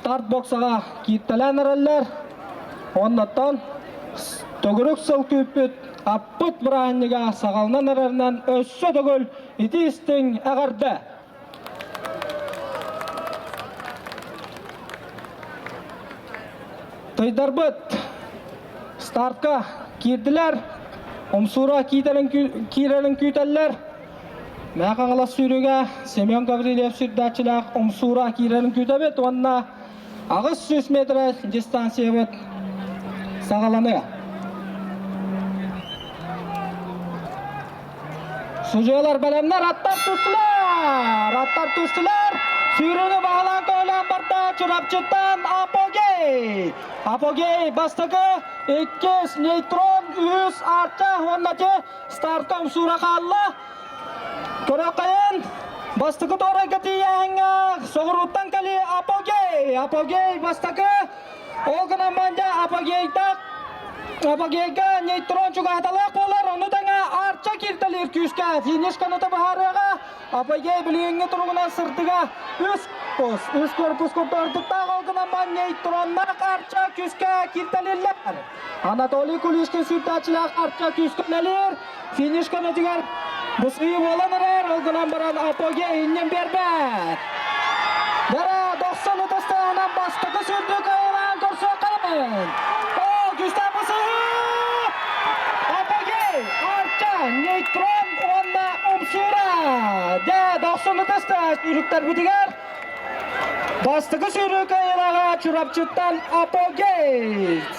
старт боксаға киттелен әрелер. Оннаттан төгірік сыл көппет аппыт бұрайыныға сағалынан әрерінен өссі төгіл етістің әғарды. Тойдарбыт стартқа кирділер. Омсура кирелін күйтелер. Мәқаңылас сүйріге Семен Гаврилев сүрдәтчілік Омсура кирелін күйтебет. Онына ағыз 100 метр дистанция бет сағаланы. Сұжығылар бәлемдер аттар тұстылар. Сүйріні бағалан көйлен барда чұрапчыттан Апогей. Апогей бастығы 2 нейтрон 3 артта оннаты стартқа Омсура қалла. Көріқайын бастығы торы кәтейен соғыруттан кәлі Апогей. Апогей бастығы олғына манда Апогейге нейтрон чуғаталық болар. Оны таңа артша кертелер күшке. Финиш қаныты бұхарыға. Апогей біліңгі тұрғынан сыртыға үс көрпіс көптірдікта олғына ман нейтроннақ артша күшке кертелерлер. Анатолий Кулишке сүртәчілік артша күшкенелер. Финиш қанытығар бұсығы боланырар. Олғынан баран Апогей иннен бербәт. Дара 90 ұтыстанан бастығы сүрді қайыран көрсі қайын. Күштен бұсығы! Апогей! Артша! Нейтрон! Онна Омсура! 90 ұтысты сүйріктер бітігер. Бастығы сүйрік айыраға чұрапчыттан Апогей!